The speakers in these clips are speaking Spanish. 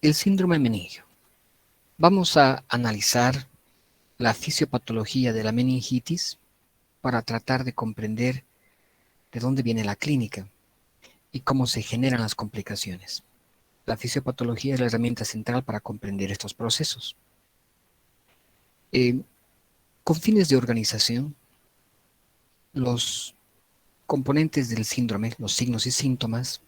El síndrome meningio. Vamos a analizar la fisiopatología de la meningitis para tratar de comprender de dónde viene la clínica y cómo se generan las complicaciones. La fisiopatología es la herramienta central para comprender estos procesos. Con fines de organización, los componentes del síndrome, los signos y síntomas,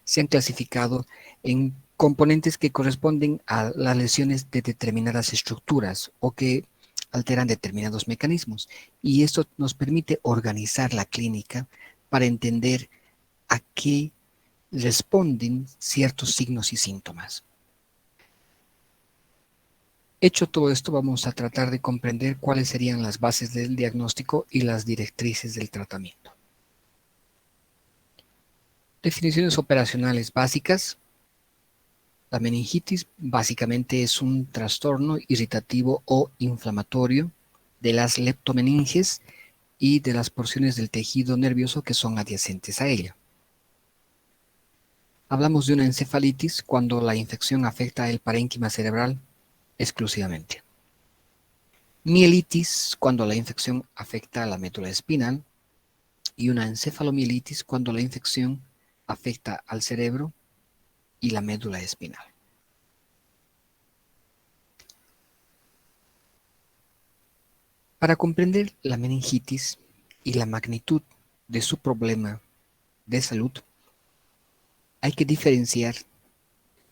se han clasificado en componentes que corresponden a las lesiones de determinadas estructuras o que alteran determinados mecanismos. Y esto nos permite organizar la clínica para entender a qué responden ciertos signos y síntomas. Hecho todo esto, vamos a tratar de comprender cuáles serían las bases del diagnóstico y las directrices del tratamiento. Definiciones operacionales básicas. La meningitis básicamente es un trastorno irritativo o inflamatorio de las leptomeninges y de las porciones del tejido nervioso que son adyacentes a ella. Hablamos de una encefalitis cuando la infección afecta el parénquima cerebral exclusivamente. Mielitis cuando la infección afecta a la médula espinal y una encefalomielitis cuando la infección afecta al cerebro y la médula espinal. Para comprender la meningitis y la magnitud de su problema de salud, hay que diferenciar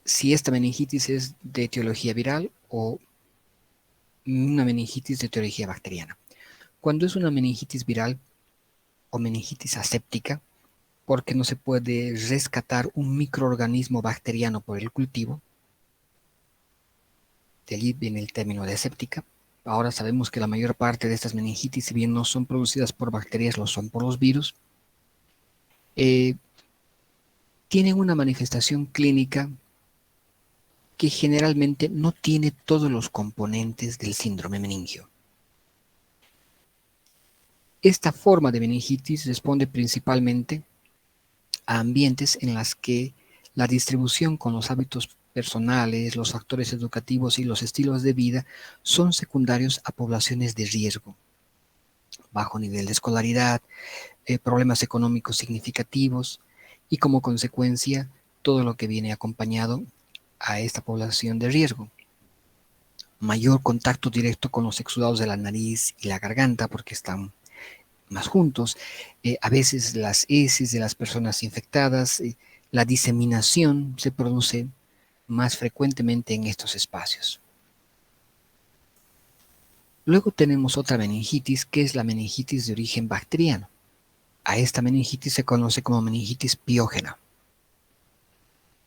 si esta meningitis es de etiología viral o una meningitis de etiología bacteriana. Cuando es una meningitis viral o meningitis aséptica, porque no se puede rescatar un microorganismo bacteriano por el cultivo, de allí viene el término de aséptica. Ahora sabemos que la mayor parte de estas meningitis, si bien no son producidas por bacterias, lo son por los virus. Tienen una manifestación clínica que generalmente no tiene todos los componentes del síndrome meningio. Esta forma de meningitis responde principalmente a ambientes en los que la distribución con los hábitos personales, los factores educativos y los estilos de vida son secundarios a poblaciones de riesgo, bajo nivel de escolaridad, problemas económicos significativos y como consecuencia todo lo que viene acompañado a esta población de riesgo. Mayor contacto directo con los exudados de la nariz y la garganta porque están más juntos, a veces las heces de las personas infectadas, la diseminación se produce más frecuentemente en estos espacios. Luego tenemos otra meningitis que es la meningitis de origen bacteriano. A esta meningitis se conoce como meningitis piógena.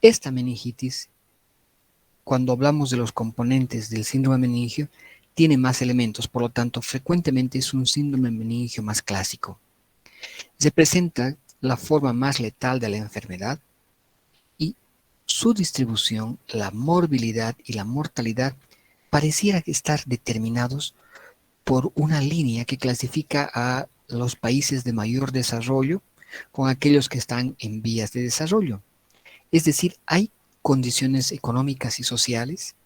Esta meningitis, cuando hablamos de los componentes del síndrome meningio, tiene más elementos, por lo tanto, frecuentemente es un síndrome meningio más clásico. Se presenta la forma más letal de la enfermedad y su distribución, la morbilidad y la mortalidad pareciera estar determinados por una línea que clasifica a los países de mayor desarrollo con aquellos que están en vías de desarrollo. Es decir, hay condiciones económicas y sociales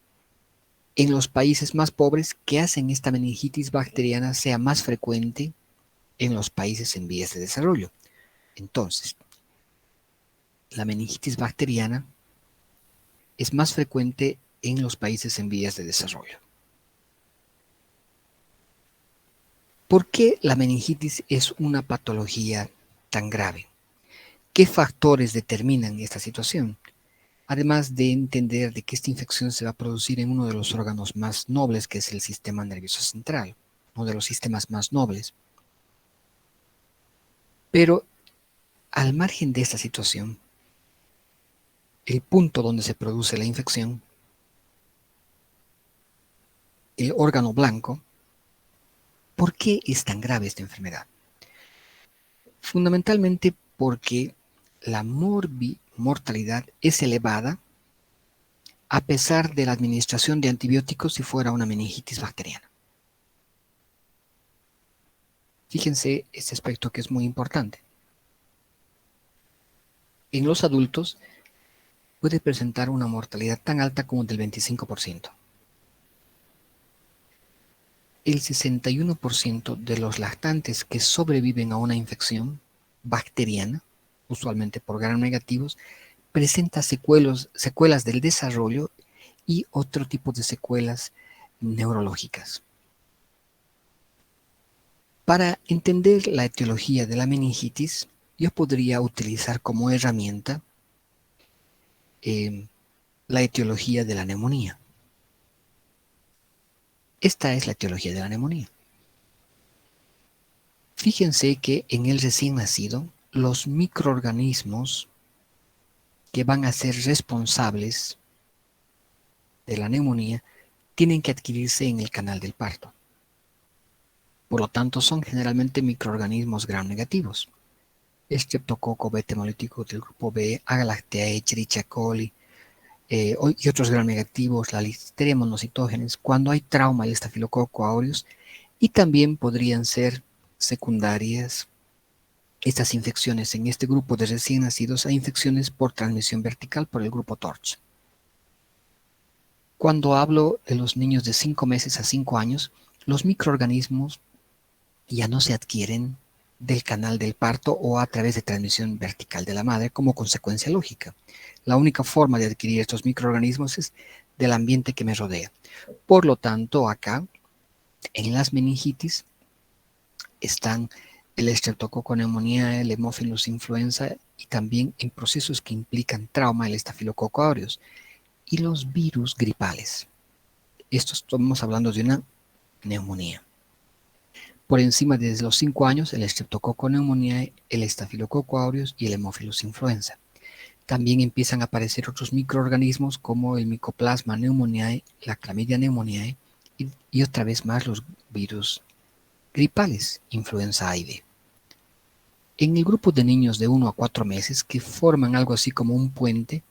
en los países más pobres que hacen esta meningitis bacteriana sea más frecuente en los países en vías de desarrollo. Entonces, la meningitis bacteriana es más frecuente en los países en vías de desarrollo. ¿Por qué la meningitis es una patología tan grave? ¿Qué factores determinan esta situación? Además de entender de que esta infección se va a producir en uno de los órganos más nobles, que es el sistema nervioso central, uno de los sistemas más nobles. Pero al margen de esta situación, el punto donde se produce la infección, el órgano blanco, ¿por qué es tan grave esta enfermedad? Fundamentalmente porque la mortalidad es elevada a pesar de la administración de antibióticos si fuera una meningitis bacteriana. Fíjense este aspecto que es muy importante. En los adultos, puede presentar una mortalidad tan alta como del 25%. El 61% de los lactantes que sobreviven a una infección bacteriana, usualmente por gram negativos, presenta secuelas del desarrollo y otro tipo de secuelas neurológicas. Para entender la etiología de la meningitis, yo podría utilizar como herramienta la etiología de la neumonía. Esta es la etiología de la neumonía. Fíjense que en el recién nacido, los microorganismos que van a ser responsables de la neumonía tienen que adquirirse en el canal del parto. Por lo tanto, son generalmente microorganismos gram negativos. Streptococo beta hemolítico del grupo B, Agalactiae, Escherichia coli y otros gram negativos, la Listeria monocytogenes, cuando hay trauma del Staphylococcus aureus, y también podrían ser secundarias estas infecciones en este grupo de recién nacidos a infecciones por transmisión vertical por el grupo TORCH. Cuando hablo de los niños de 5 meses a 5 años, los microorganismos ya no se adquieren del canal del parto o a través de transmisión vertical de la madre como consecuencia lógica. La única forma de adquirir estos microorganismos es del ambiente que me rodea. Por lo tanto, acá, en las meningitis, están el Streptococcus pneumoniae, el Haemophilus influenza y también en procesos que implican trauma, el Staphylococcus aureus y los virus gripales. Esto estamos hablando de una neumonía. Por encima de los 5 años, el Streptococcus pneumoniae, el Staphylococcus aureus y el Haemophilus influenza. También empiezan a aparecer otros microorganismos como el Mycoplasma pneumoniae, la Chlamydia pneumoniae y otra vez más los virus gripales, influenza A y B. En el grupo de niños de 1 a 4 meses, que forman algo así como un puente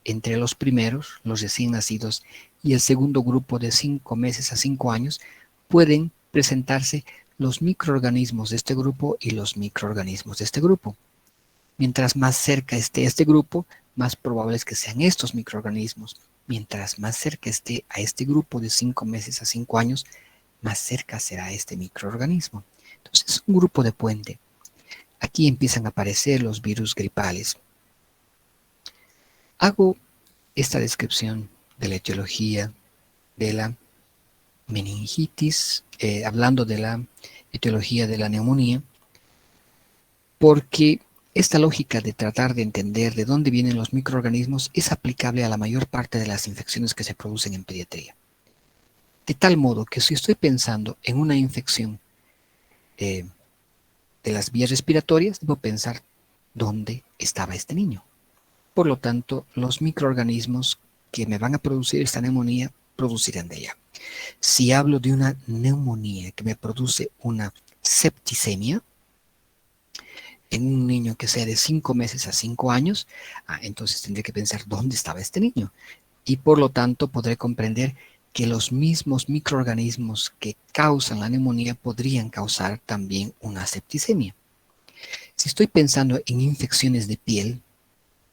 entre los primeros, los recién nacidos, y el segundo grupo de 5 meses a 5 años, pueden presentarse los microorganismos de este grupo y los microorganismos de este grupo. Mientras más cerca esté este grupo, más probable es que sean estos microorganismos. Mientras más cerca esté a este grupo de 5 meses a 5 años, más cerca será este microorganismo. Entonces es un grupo de puente. Aquí empiezan a aparecer los virus gripales. Hago esta descripción de la etiología de la meningitis, hablando de la etiología de la neumonía, porque esta lógica de tratar de entender de dónde vienen los microorganismos es aplicable a la mayor parte de las infecciones que se producen en pediatría. De tal modo que si estoy pensando en una infección de las vías respiratorias, debo pensar dónde estaba este niño. Por lo tanto, los microorganismos que me van a producir esta neumonía producirán de ella. Si hablo de una neumonía que me produce una septicemia, en un niño que sea de 5 meses a 5 años, entonces tendré que pensar dónde estaba este niño. Y por lo tanto podré comprender que los mismos microorganismos que causan la neumonía podrían causar también una septicemia. Si estoy pensando en infecciones de piel,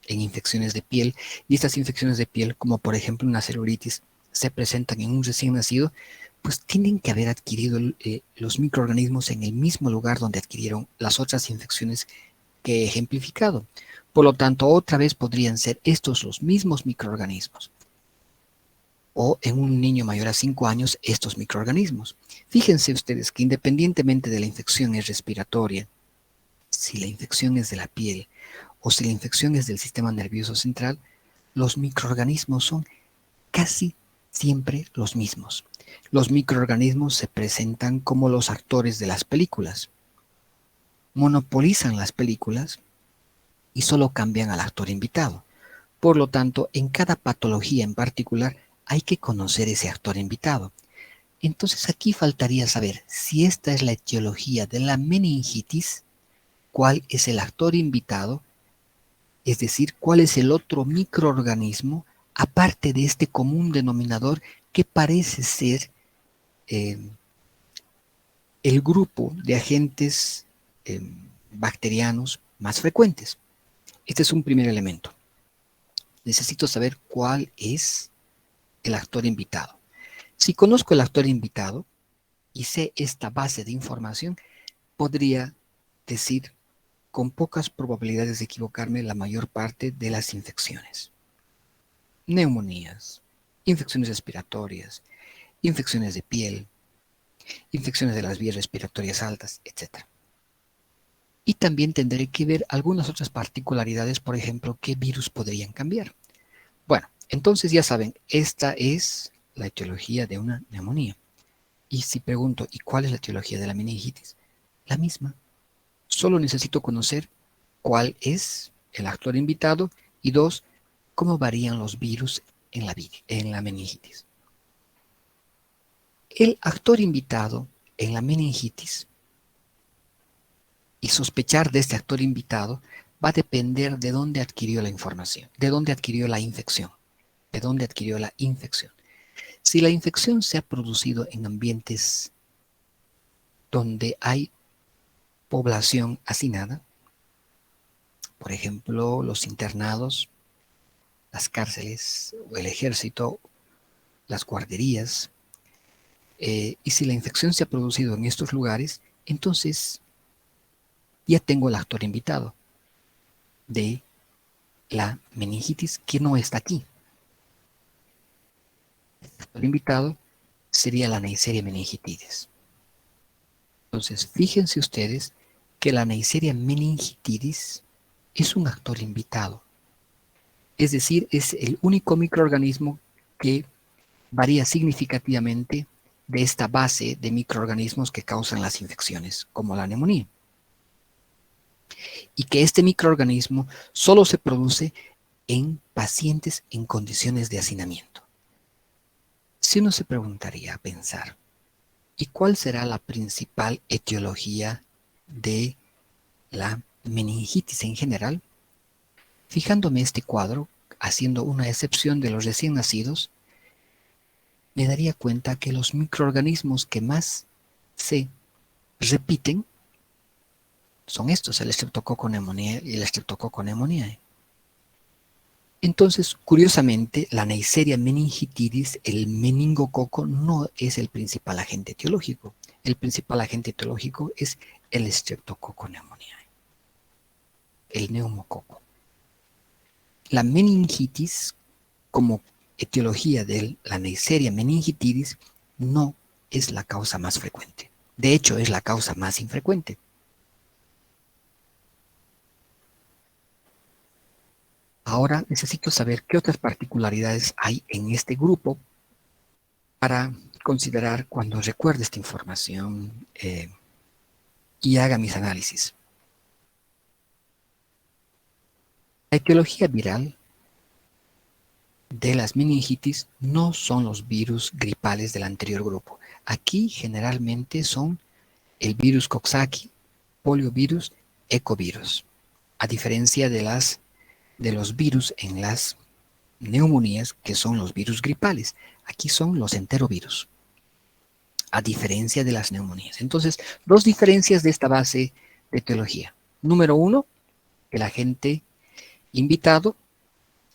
y estas infecciones de piel, como por ejemplo una celulitis, se presentan en un recién nacido, pues tienen que haber adquirido los microorganismos en el mismo lugar donde adquirieron las otras infecciones que he ejemplificado. Por lo tanto, otra vez podrían ser estos los mismos microorganismos. O en un niño mayor a 5 años, estos microorganismos. Fíjense ustedes que independientemente de la infección es respiratoria, si la infección es de la piel o si la infección es del sistema nervioso central, los microorganismos son casi siempre los mismos. Los microorganismos se presentan como los actores de las películas. Monopolizan las películas y solo cambian al actor invitado. Por lo tanto, en cada patología en particular hay que conocer ese actor invitado. Entonces aquí faltaría saber si esta es la etiología de la meningitis, cuál es el actor invitado, es decir, cuál es el otro microorganismo aparte de este común denominador que parece ser eh, el grupo de agentes bacterianos más frecuentes. Este es un primer elemento. necesito saber cuál es el actor invitado. Si conozco el actor invitado y sé esta base de información, podría decir con pocas probabilidades de equivocarme la mayor parte de las infecciones. Neumonías, infecciones respiratorias, infecciones de piel, infecciones de las vías respiratorias altas, etc. Y también tendré que ver algunas otras particularidades, por ejemplo, qué virus podrían cambiar. Bueno, entonces ya saben, esta es la etiología de una neumonía. Y si pregunto, ¿y cuál es la etiología de la meningitis? La misma. Solo necesito conocer cuál es el actor invitado y dos, cómo varían los virus en la meningitis. El actor invitado en la meningitis y sospechar de este actor invitado va a depender de dónde adquirió la información, de dónde adquirió la infección, de dónde adquirió la infección. Si la infección se ha producido en ambientes donde hay población hacinada, por ejemplo, los internados, las cárceles, o el ejército, las guarderías, y si la infección se ha producido en estos lugares, entonces ya tengo el actor invitado de la meningitis que no está aquí. El invitado sería la Neisseria meningitidis. Entonces, fíjense ustedes que la Neisseria meningitidis es un actor invitado. Es decir, es el único microorganismo que varía significativamente de esta base de microorganismos que causan las infecciones, como la neumonía. Y que este microorganismo solo se produce en pacientes en condiciones de hacinamiento. Si uno se preguntaría a pensar, ¿y cuál será la principal etiología de la meningitis en general? Fijándome este cuadro, haciendo una excepción de los recién nacidos, me daría cuenta que los microorganismos que más se repiten son estos, el Streptococcus pneumoniae y el Streptococcus pneumoniae. Entonces, curiosamente, la Neisseria meningitidis, el meningococo, no es el principal agente etiológico. El principal agente etiológico es el Streptococcus pneumoniae, el neumococo. La meningitis, como etiología de la Neisseria meningitidis, no es la causa más frecuente. De hecho, es la causa más infrecuente. Ahora necesito saber qué otras particularidades hay en este grupo para considerar cuando recuerde esta información y haga mis análisis. La etiología viral de las meningitis no son los virus gripales del anterior grupo. Aquí generalmente son el virus Coxsackie, poliovirus, ecovirus. A diferencia de los virus en las neumonías, que son los virus gripales. Aquí son los enterovirus, a diferencia de las neumonías. Entonces, dos diferencias de esta base de etiología. Número uno, el agente invitado,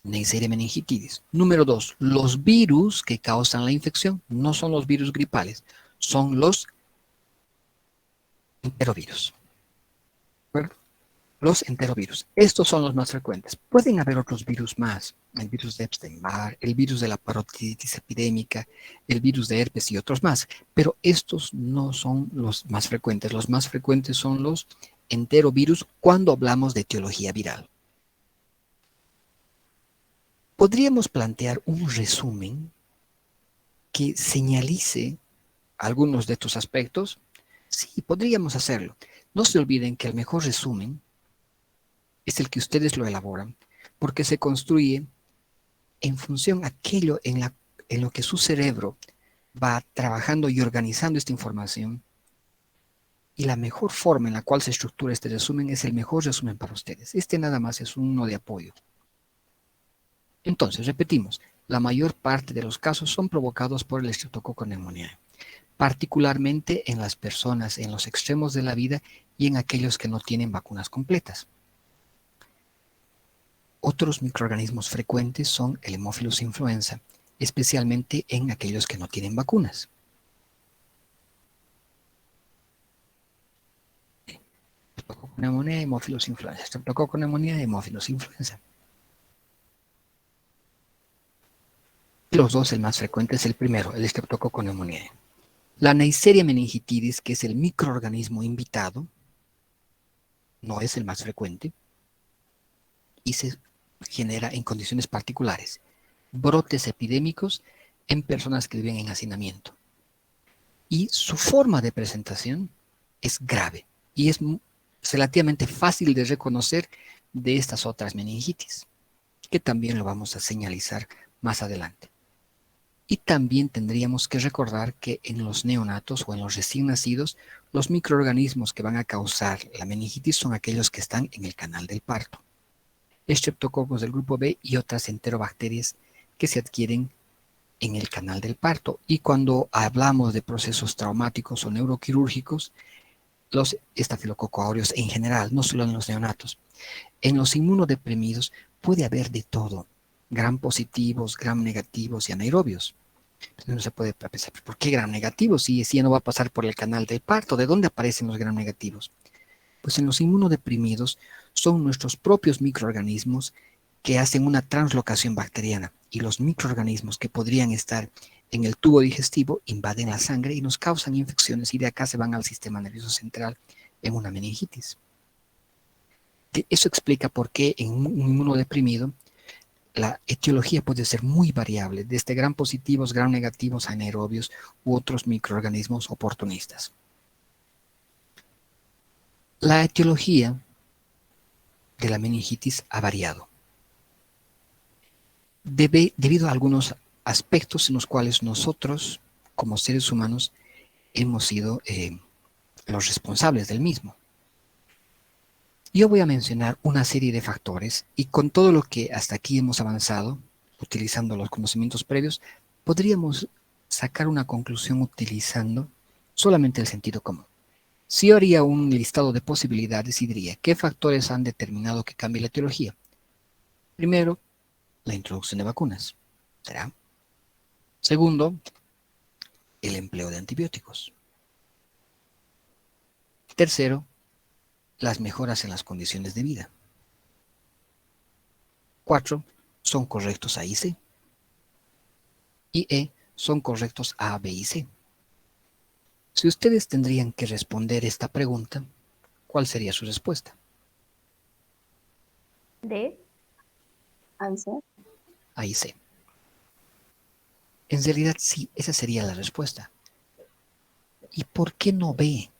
Neisseria meningitidis. Número dos, los virus que causan la infección no son los virus gripales, son los enterovirus. ¿De acuerdo? Los enterovirus. Estos son los más frecuentes. Pueden haber otros virus más. El virus de Epstein-Barr, el virus de la parotiditis epidémica, el virus de herpes y otros más. Pero estos no son los más frecuentes. Los más frecuentes son los enterovirus cuando hablamos de etiología viral. Podríamos plantear un resumen que señalice algunos de estos aspectos. Sí, podríamos hacerlo. No se olviden que el mejor resumen es el que ustedes lo elaboran, porque se construye en función a aquello en lo que su cerebro va trabajando y organizando esta información, y la mejor forma en la cual se estructura este resumen es el mejor resumen para ustedes. Este nada más es uno de apoyo. Entonces, repetimos, la mayor parte de los casos son provocados por el Streptococcus pneumoniae, particularmente en las personas en los extremos de la vida y en aquellos que no tienen vacunas completas. Otros microorganismos frecuentes son el Haemophilus influenza, especialmente en aquellos que no tienen vacunas. Neumonía, Haemophilus influenza. Estreptococo neumonía, Haemophilus influenza. Los dos, el más frecuente es el primero, el Streptococcus pneumoniae. La Neisseria meningitidis, que es el microorganismo invitado, no es el más frecuente y se genera en condiciones particulares. Brotes epidémicos en personas que viven en hacinamiento. Y su forma de presentación es grave y es relativamente fácil de reconocer de estas otras meningitis, que también lo vamos a señalizar más adelante. Y también tendríamos que recordar que en los neonatos o en los recién nacidos, los microorganismos que van a causar la meningitis son aquellos que están en el canal del parto. Streptococcus del grupo B y otras enterobacterias que se adquieren en el canal del parto. Y cuando hablamos de procesos traumáticos o neuroquirúrgicos, los estafilococcus aureus en general, no solo en los neonatos. En los inmunodeprimidos puede haber de todo, gram positivos, gram negativos y anaerobios. Entonces uno se puede pensar, ¿por qué gram negativos? Si ya no va a pasar por el canal del parto, ¿de dónde aparecen los gram negativos? Pues en los inmunodeprimidos son nuestros propios microorganismos que hacen una translocación bacteriana y los microorganismos que podrían estar en el tubo digestivo invaden la sangre y nos causan infecciones y de acá se van al sistema nervioso central en una meningitis. Eso explica por qué en un inmunodeprimido la etiología puede ser muy variable, desde gram positivos, gram negativos, anaerobios u otros microorganismos oportunistas. La etiología de la meningitis ha variado debido a algunos aspectos en los cuales nosotros, como seres humanos, hemos sido los responsables del mismo. Yo voy a mencionar una serie de factores y con todo lo que hasta aquí hemos avanzado, utilizando los conocimientos previos, podríamos sacar una conclusión utilizando solamente el sentido común. Si yo haría un listado de posibilidades y diría qué factores han determinado que cambie la etiología. Primero, la introducción de vacunas. ¿Será? Segundo, el empleo de antibióticos. Tercero, las mejoras en las condiciones de vida. 4. Son correctos A y C. Y E son correctos A, B y C. Si ustedes tendrían que responder esta pregunta, ¿cuál sería su respuesta? D. A y C. A y C. En realidad sí, esa sería la respuesta. ¿Y por qué no B?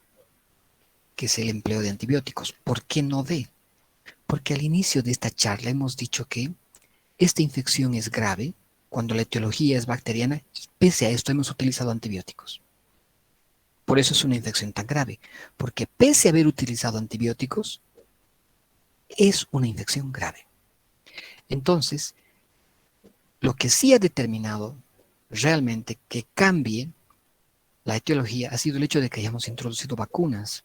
Que es el empleo de antibióticos. ¿Por qué no D? Porque al inicio de esta charla hemos dicho que esta infección es grave cuando la etiología es bacteriana y pese a esto hemos utilizado antibióticos. Por eso es una infección tan grave, porque pese a haber utilizado antibióticos, es una infección grave. Entonces, lo que sí ha determinado realmente que cambie la etiología ha sido el hecho de que hayamos introducido vacunas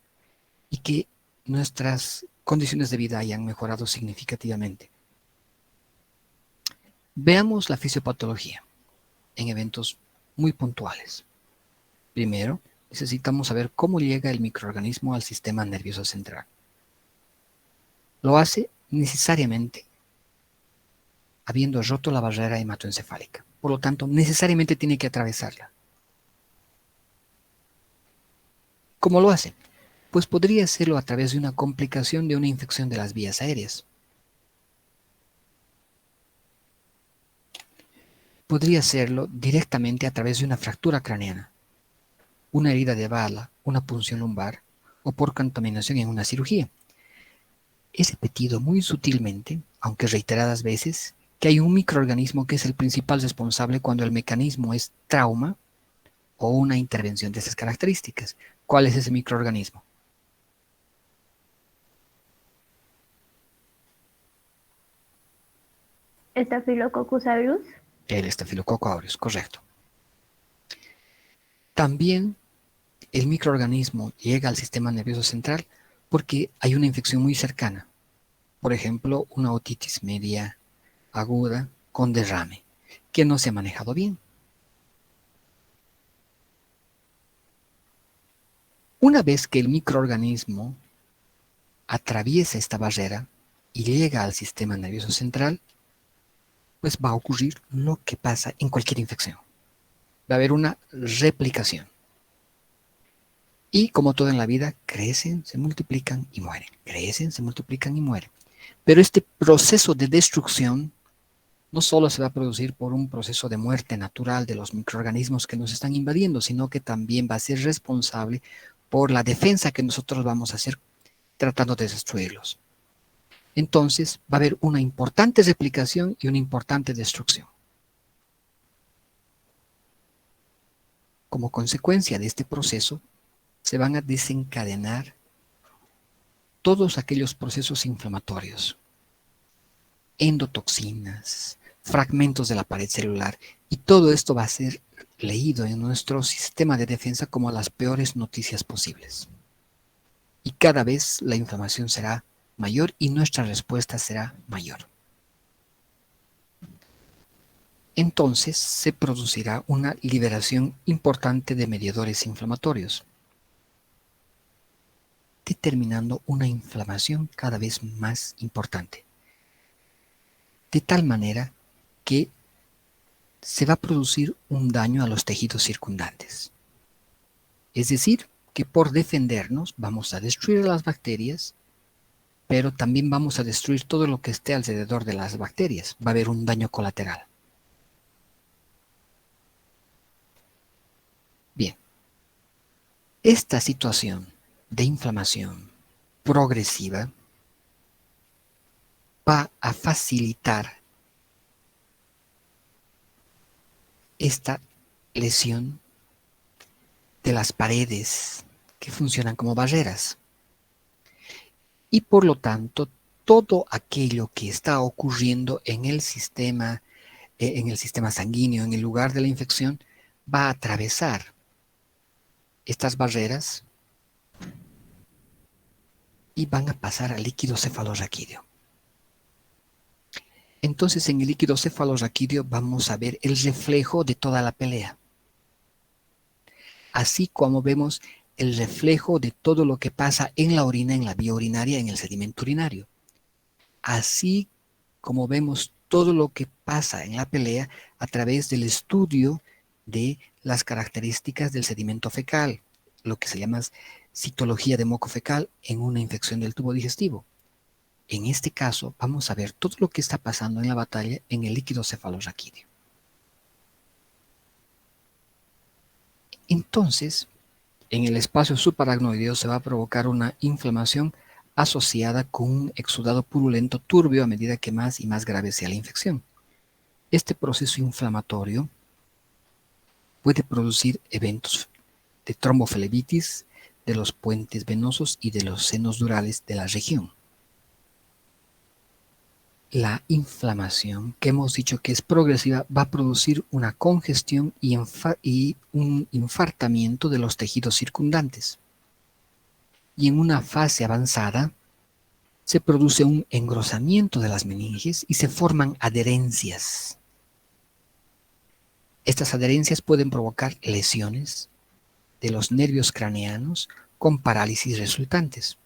y que nuestras condiciones de vida hayan mejorado significativamente. Veamos la fisiopatología en eventos muy puntuales. Primero, necesitamos saber cómo llega el microorganismo al sistema nervioso central. Lo hace necesariamente habiendo roto la barrera hematoencefálica. Por lo tanto, necesariamente tiene que atravesarla. ¿Cómo lo hace? Pues podría hacerlo a través de una complicación de una infección de las vías aéreas. Podría hacerlo directamente a través de una fractura craneana, una herida de bala, una punción lumbar o por contaminación en una cirugía. Es repetido muy sutilmente, aunque reiteradas veces, que hay un microorganismo que es el principal responsable cuando el mecanismo es trauma o una intervención de esas características. ¿Cuál es ese microorganismo? Staphylococcus aureus. El Staphylococcus aureus, correcto. También el microorganismo llega al sistema nervioso central porque hay una infección muy cercana. por ejemplo, una otitis media aguda con derrame, que no se ha manejado bien. Una vez que el microorganismo atraviesa esta barrera y llega al sistema nervioso central, pues va a ocurrir lo que pasa en cualquier infección. Va a haber una replicación. Y como todo en la vida, crecen, se multiplican y mueren. Crecen, se multiplican y mueren. Pero este proceso de destrucción no solo se va a producir por un proceso de muerte natural de los microorganismos que nos están invadiendo, sino que también va a ser responsable por la defensa que nosotros vamos a hacer tratando de destruirlos. Entonces va a haber una importante replicación y una importante destrucción. Como consecuencia de este proceso, se van a desencadenar todos aquellos procesos inflamatorios, endotoxinas, fragmentos de la pared celular, y todo esto va a ser leído en nuestro sistema de defensa como las peores noticias posibles. Y cada vez la inflamación será mayor y nuestra respuesta será mayor. Entonces se producirá una liberación importante de mediadores inflamatorios, determinando una inflamación cada vez más importante. De tal manera que se va a producir un daño a los tejidos circundantes. Es decir, que por defendernos vamos a destruir las bacterias, pero también vamos a destruir todo lo que esté alrededor de las bacterias. Va a haber un daño colateral. Bien, esta situación de inflamación progresiva va a facilitar esta lesión de las paredes que funcionan como barreras. Y por lo tanto, todo aquello que está ocurriendo en el sistema sanguíneo, en el lugar de la infección, va a atravesar estas barreras y van a pasar al líquido cefalorraquídeo. Entonces, en el líquido cefalorraquídeo vamos a ver el reflejo de toda la pelea. Así como vemos el reflejo de todo lo que pasa en la orina, en la vía urinaria, en el sedimento urinario. Así como vemos todo lo que pasa en la pelea a través del estudio de las características del sedimento fecal, lo que se llama citología de moco fecal en una infección del tubo digestivo. En este caso, vamos a ver todo lo que está pasando en la batalla en el líquido cefalorraquídeo. Entonces, en el espacio subaracnoideo se va a provocar una inflamación asociada con un exudado purulento turbio a medida que más y más grave sea la infección. Este proceso inflamatorio puede producir eventos de tromboflebitis de los puentes venosos y de los senos durales de la región. La inflamación, que hemos dicho que es progresiva, va a producir una congestión y un infartamiento de los tejidos circundantes. Y en una fase avanzada se produce un engrosamiento de las meninges y se forman adherencias. Estas adherencias pueden provocar lesiones de los nervios craneanos con parálisis resultantes.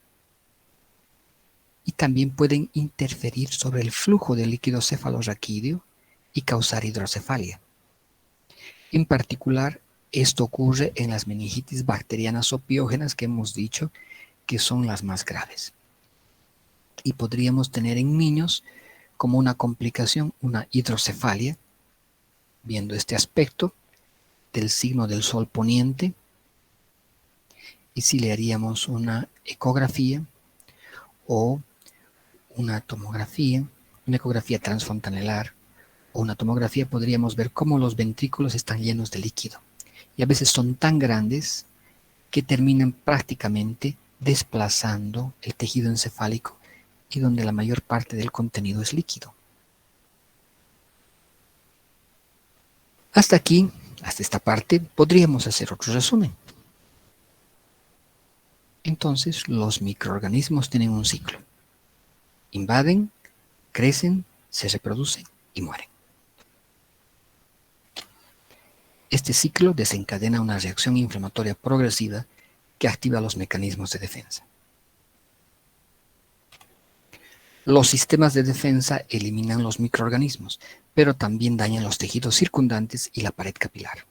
Y también pueden interferir sobre el flujo del líquido cefalorraquídeo y causar hidrocefalia. En particular, esto ocurre en las meningitis bacterianas o piógenas que hemos dicho que son las más graves. Y podríamos tener en niños como una complicación una hidrocefalia, viendo este aspecto del signo del sol poniente, y si le haríamos una ecografía o una tomografía, una ecografía transfontanelar o una tomografía, podríamos ver cómo los ventrículos están llenos de líquido. Y a veces son tan grandes que terminan prácticamente desplazando el tejido encefálico y donde la mayor parte del contenido es líquido. Hasta aquí, hasta esta parte, podríamos hacer otro resumen. Entonces, los microorganismos tienen un ciclo. invaden, crecen, se reproducen y mueren. Este ciclo desencadena una reacción inflamatoria progresiva que activa los mecanismos de defensa. Los sistemas de defensa eliminan los microorganismos, pero también dañan los tejidos circundantes y la pared capilar.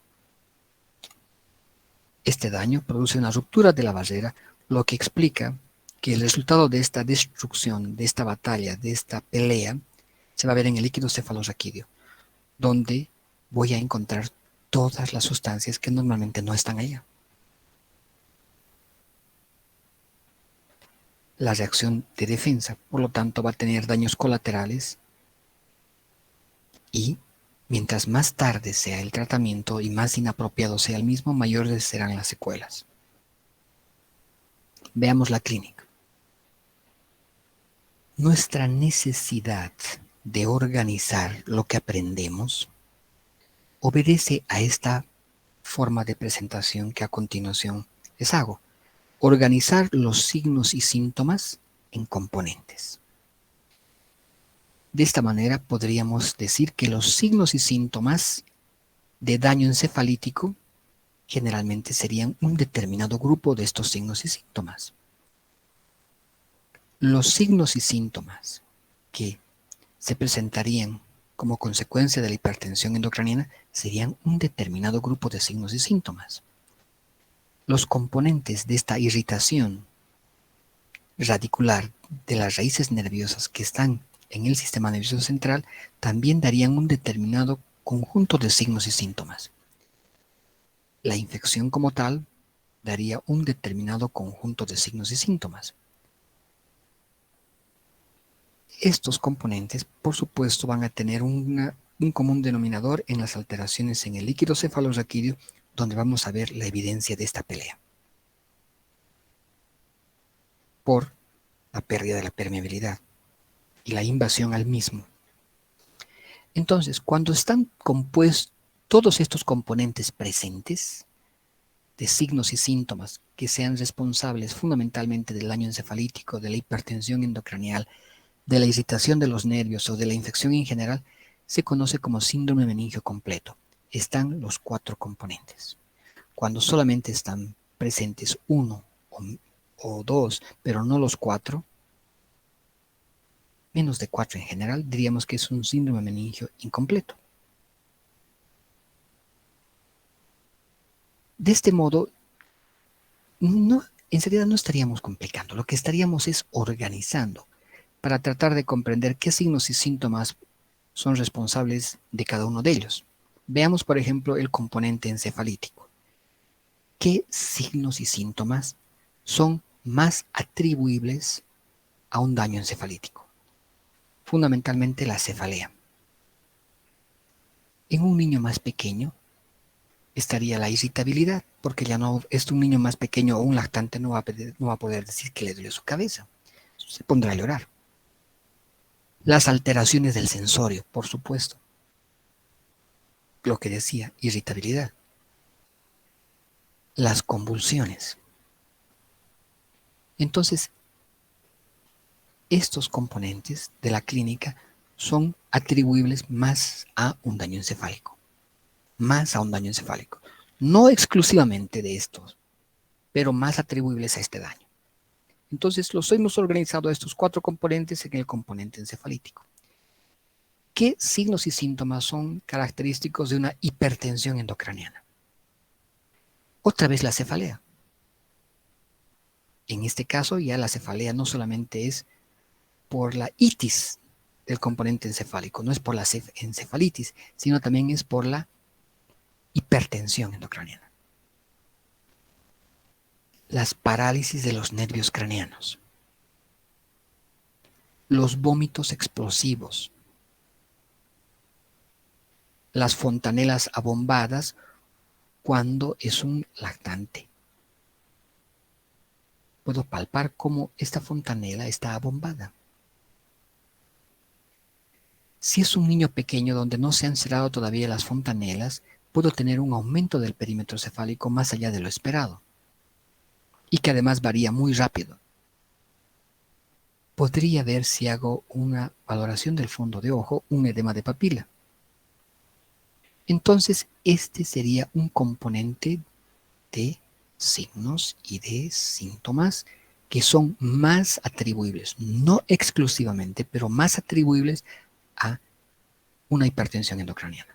Este daño produce una ruptura de la barrera, lo que explica que el resultado de esta destrucción, de esta batalla, de esta pelea, se va a ver en el líquido cefalorraquídeo, donde voy a encontrar todas las sustancias que normalmente no están allá. La reacción de defensa, por lo tanto, va a tener daños colaterales y mientras más tarde sea el tratamiento y más inapropiado sea el mismo, mayores serán las secuelas. Veamos la clínica. Nuestra necesidad de organizar lo que aprendemos obedece a esta forma de presentación que a continuación les hago. Organizar los signos y síntomas en componentes. De esta manera podríamos decir que los signos y síntomas de daño encefalítico generalmente serían un determinado grupo de estos signos y síntomas. Los signos y síntomas que se presentarían como consecuencia de la hipertensión endocraniana serían un determinado grupo de signos y síntomas. Los componentes de esta irritación radicular de las raíces nerviosas que están en el sistema nervioso central también darían un determinado conjunto de signos y síntomas. La infección como tal daría un determinado conjunto de signos y síntomas. Estos componentes, por supuesto, van a tener un común denominador en las alteraciones en el líquido cefalorraquídeo, donde vamos a ver la evidencia de esta pelea. Por la pérdida de la permeabilidad y la invasión al mismo. Entonces, cuando están compuestos todos estos componentes presentes, de signos y síntomas que sean responsables fundamentalmente del daño encefalítico, de la hipertensión endocranial, de la irritación de los nervios o de la infección en general, se conoce como síndrome meningio completo. Están los 4 componentes. Cuando solamente están presentes uno o 2, pero no los 4, menos de 4 en general, diríamos que es un síndrome meningio incompleto. De este modo, en realidad no estaríamos complicando, lo que estaríamos es organizando para tratar de comprender qué signos y síntomas son responsables de cada uno de ellos. Veamos, por ejemplo, el componente encefalítico. ¿Qué signos y síntomas son más atribuibles a un daño encefalítico? Fundamentalmente la cefalea. En un niño más pequeño estaría la irritabilidad, porque ya no es un niño más pequeño o un lactante no va a poder decir que le duele su cabeza. Se pondrá a llorar. Las alteraciones del sensorio, por supuesto. Lo que decía, irritabilidad. Las convulsiones. Entonces, estos componentes de la clínica son atribuibles más a un daño encefálico. Más a un daño encefálico. No exclusivamente de estos, pero más atribuibles a este daño. Entonces, los hemos organizado a estos 4 componentes en el componente encefalítico. ¿Qué signos y síntomas son característicos de una hipertensión endocraniana? Otra vez la cefalea. En este caso, ya la cefalea no solamente es por la itis del componente encefálico, no es por la encefalitis, sino también es por la hipertensión endocraniana. Las parálisis de los nervios craneanos, los vómitos explosivos, las fontanelas abombadas cuando es un lactante. Puedo palpar cómo esta fontanela está abombada. Si es un niño pequeño donde no se han cerrado todavía las fontanelas, puedo tener un aumento del perímetro cefálico más allá de lo esperado y que además varía muy rápido. podría ver si hago una valoración del fondo de ojo, un edema de papila. Entonces, este sería un componente de signos y de síntomas que son más atribuibles, no exclusivamente, pero más atribuibles a una hipertensión endocraniana.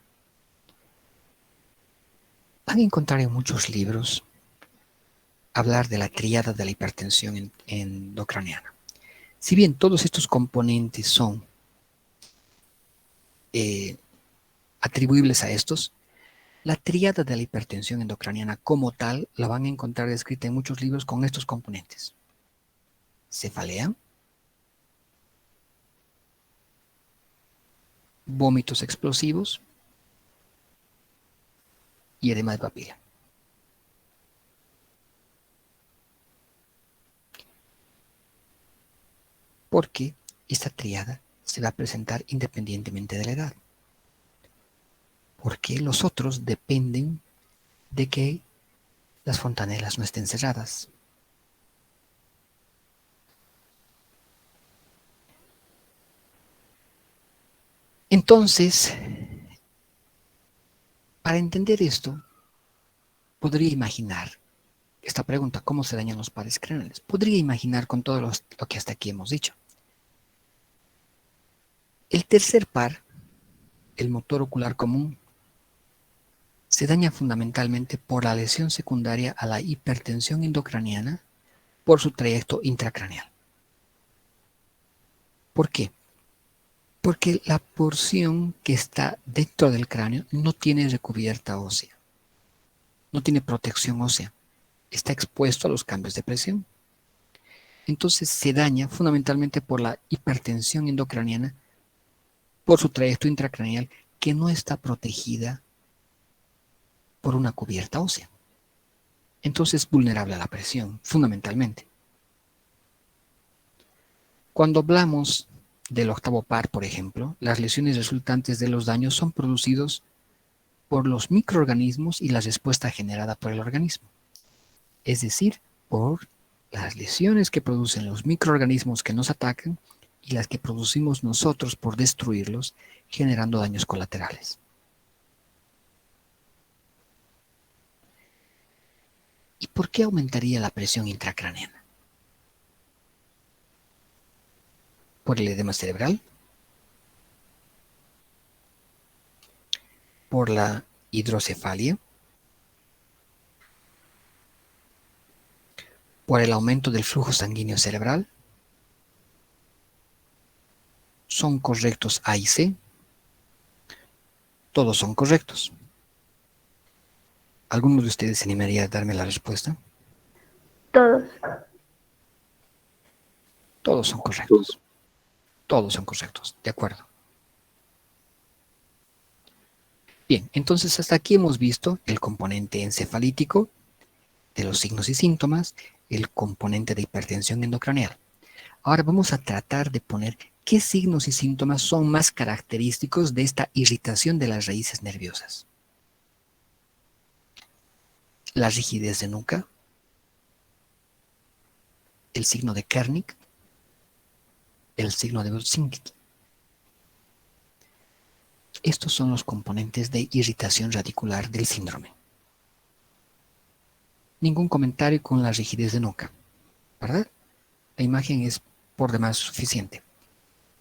Van a encontrar en muchos libros hablar de la tríada de la hipertensión endocraniana. Si bien todos estos componentes son atribuibles a estos, la tríada de la hipertensión endocraniana como tal la van a encontrar descrita en muchos libros con estos componentes: cefalea, vómitos explosivos y edema de papila. Porque esta tríada se va a presentar independientemente de la edad. Porque los otros dependen de que las fontanelas no estén cerradas. Entonces, para entender esto, podría imaginar esta pregunta: ¿cómo se dañan los pares craneales? Podría imaginar con todo lo que hasta aquí hemos dicho. El tercer par, el motor ocular común, se daña fundamentalmente por la lesión secundaria a la hipertensión endocraniana por su trayecto intracraneal. ¿Por qué? Porque la porción que está dentro del cráneo no tiene recubierta ósea, no tiene protección ósea, está expuesto a los cambios de presión. Entonces se daña fundamentalmente por la hipertensión endocraniana, por su trayecto intracraneal, que no está protegida por una cubierta ósea. Entonces es vulnerable a la presión, fundamentalmente. Cuando hablamos del octavo par, por ejemplo, las lesiones resultantes de los daños son producidos por los microorganismos y la respuesta generada por el organismo. Es decir, por las lesiones que producen los microorganismos que nos atacan y las que producimos nosotros por destruirlos, generando daños colaterales. ¿Y por qué aumentaría la presión intracraneana? ¿Por el edema cerebral? ¿Por la hidrocefalia? ¿Por el aumento del flujo sanguíneo cerebral? ¿Son correctos A y C? Todos son correctos. ¿Alguno de ustedes se animaría a darme la respuesta? Todos. Todos son correctos. Todos son correctos. De acuerdo. Bien, entonces hasta aquí hemos visto el componente encefalítico de los signos y síntomas, el componente de hipertensión endocranial. Ahora vamos a tratar de poner qué signos y síntomas son más característicos de esta irritación de las raíces nerviosas. La rigidez de nuca, el signo de Kernig, el signo de Wilczynski. Estos son los componentes de irritación radicular del síndrome. Ningún comentario con la rigidez de nuca, ¿verdad? La imagen es por demás suficiente.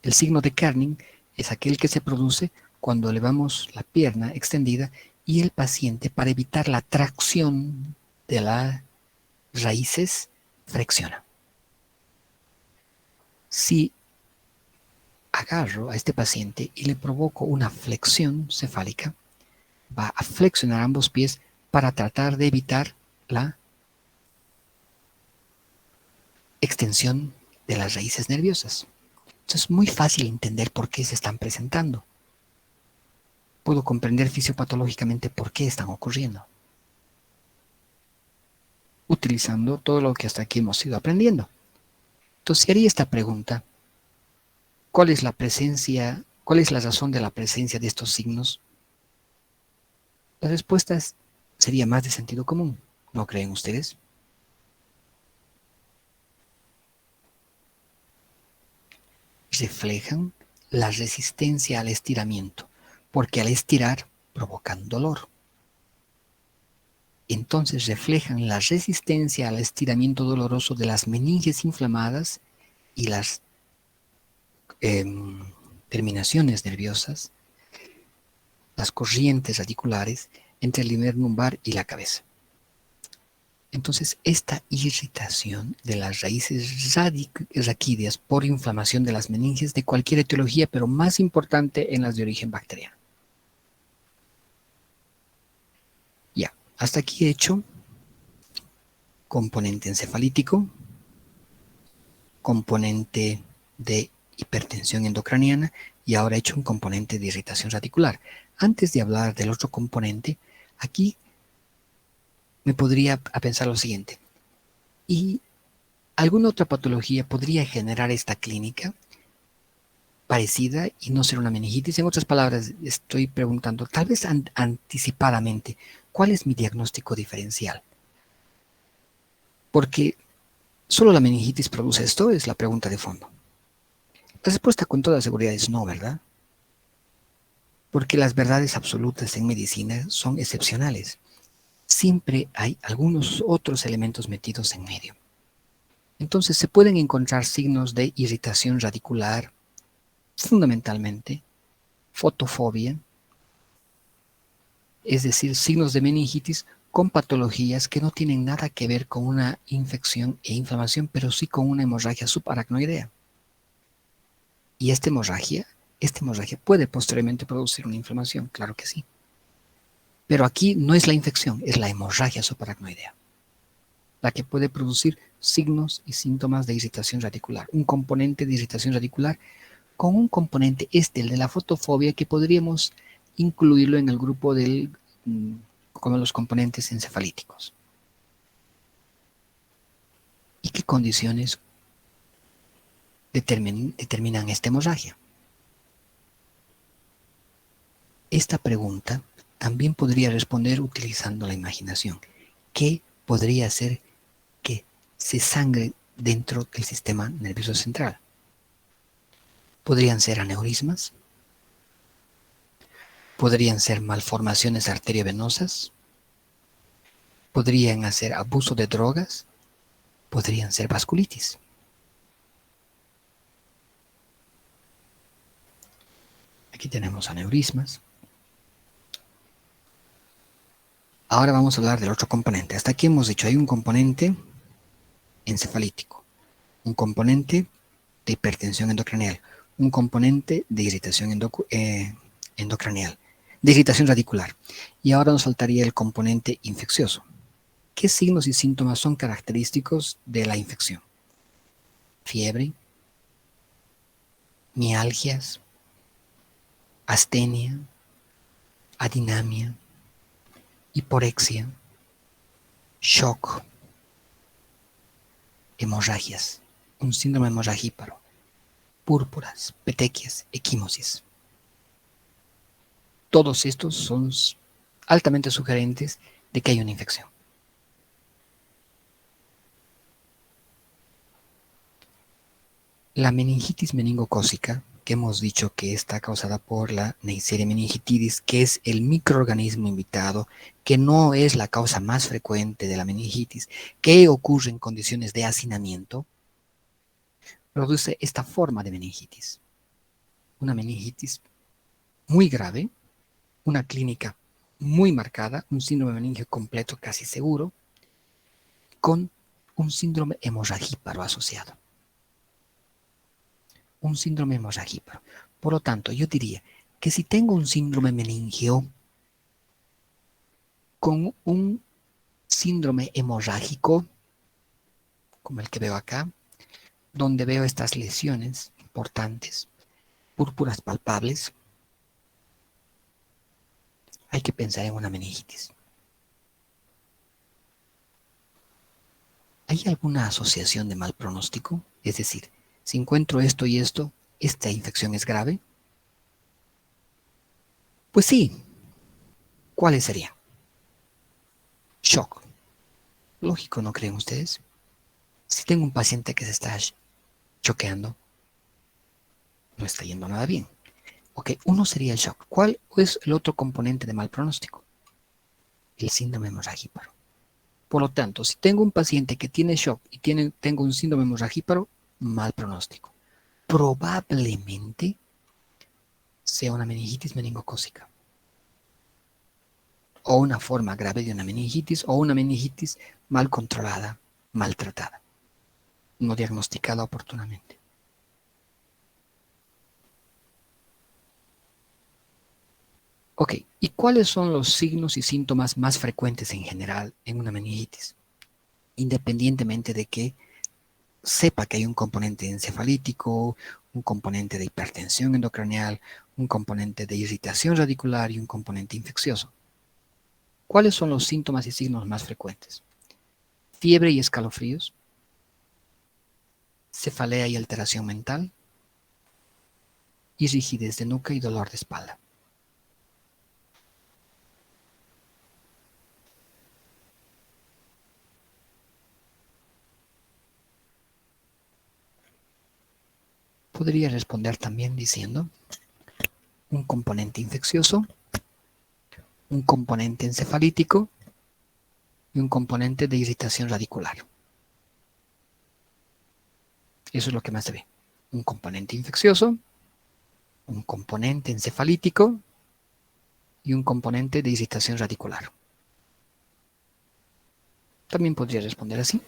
El signo de Kernig es aquel que se produce cuando elevamos la pierna extendida y el paciente, para evitar la tracción de las raíces, flexiona. Si agarro a este paciente y le provoco una flexión cefálica, va a flexionar ambos pies para tratar de evitar la extensión de las raíces nerviosas. Entonces es muy fácil entender por qué se están presentando. Puedo comprender fisiopatológicamente por qué están ocurriendo, utilizando todo lo que hasta aquí hemos ido aprendiendo. Entonces, haría esta pregunta: ¿cuál es la razón de la presencia de estos signos? La respuesta sería más de sentido común, ¿no creen ustedes? reflejan la resistencia al estiramiento, porque al estirar provocan dolor. Entonces reflejan la resistencia al estiramiento doloroso de las meninges inflamadas y las terminaciones nerviosas, las corrientes radiculares entre el límite lumbar y la cabeza. Entonces, esta irritación de las raíces raquídeas por inflamación de las meninges de cualquier etiología, pero más importante en las de origen bacteriano. Ya, hasta aquí he hecho componente encefalítico, componente de hipertensión endocraniana y ahora he hecho un componente de irritación radicular. Antes de hablar del otro componente, aquí me podría a pensar lo siguiente. ¿Y alguna otra patología podría generar esta clínica parecida y no ser una meningitis? En otras palabras, estoy preguntando, tal vez anticipadamente, ¿cuál es mi diagnóstico diferencial? Porque solo la meningitis produce esto, es la pregunta de fondo. La respuesta con toda seguridad es no, ¿verdad? Porque las verdades absolutas en medicina son excepcionales. Siempre hay algunos otros elementos metidos en medio. Entonces se pueden encontrar signos de irritación radicular, fundamentalmente, fotofobia, es decir, signos de meningitis con patologías que no tienen nada que ver con una infección e inflamación, pero sí con una hemorragia subaracnoidea. Y esta hemorragia puede posteriormente producir una inflamación, claro que sí. Pero aquí no es la infección, es la hemorragia subaracnoidea, la que puede producir signos y síntomas de irritación radicular. Un componente de irritación radicular con un componente el de la fotofobia, que podríamos incluirlo en el grupo como los componentes encefalíticos. ¿Y qué condiciones determinan esta hemorragia? Esta pregunta también podría responder utilizando la imaginación. ¿Qué podría hacer que se sangre dentro del sistema nervioso central? ¿Podrían ser aneurismas? ¿Podrían ser malformaciones arteriovenosas? ¿Podrían hacer abuso de drogas? ¿Podrían ser vasculitis? Aquí tenemos aneurismas. Ahora vamos a hablar del otro componente. Hasta aquí hemos dicho, hay un componente encefalítico, un componente de hipertensión endocranial, un componente de irritación endocranial, de irritación radicular. Y ahora nos faltaría el componente infeccioso. ¿Qué signos y síntomas son característicos de la infección? Fiebre, mialgias, astenia, adinamia, hiporexia, shock, hemorragias, un síndrome hemorragíparo, púrpuras, petequias, equimosis. Todos estos son altamente sugerentes de que hay una infección. La meningitis meningocócica, que hemos dicho que está causada por la Neisseria meningitidis, que es el microorganismo invitado, que no es la causa más frecuente de la meningitis, que ocurre en condiciones de hacinamiento, produce esta forma de meningitis. Una meningitis muy grave, una clínica muy marcada, un síndrome meningio completo casi seguro, con un síndrome hemorragíparo asociado. Un síndrome hemorragíparo. Por lo tanto, yo diría que si tengo un síndrome meningio con un síndrome hemorrágico, como el que veo acá, donde veo estas lesiones importantes, púrpuras palpables, hay que pensar en una meningitis. ¿Hay alguna asociación de mal pronóstico? Es decir, si encuentro esto y esto, ¿esta infección es grave? Pues sí. ¿Cuáles serían? Shock. Lógico, ¿no creen ustedes? Si tengo un paciente que se está choqueando, no está yendo nada bien. Ok, uno sería el shock. ¿Cuál es el otro componente de mal pronóstico? El síndrome hemorragíparo. Por lo tanto, si tengo un paciente que tiene shock y tengo un síndrome hemorragíparo, mal pronóstico. Probablemente sea una meningitis meningocócica o una forma grave de una meningitis o una meningitis mal controlada, maltratada, no diagnosticada oportunamente. Ok, ¿y cuáles son los signos y síntomas más frecuentes en general en una meningitis? Independientemente de que sepa que hay un componente encefalítico, un componente de hipertensión endocranial, un componente de irritación radicular y un componente infeccioso. ¿Cuáles son los síntomas y signos más frecuentes? Fiebre y escalofríos, cefalea y alteración mental, y rigidez de nuca y dolor de espalda. Podría responder también diciendo un componente infeccioso, un componente encefalítico y un componente de irritación radicular. Eso es lo que más se ve. Un componente infeccioso, un componente encefalítico y un componente de irritación radicular. También podría responder así.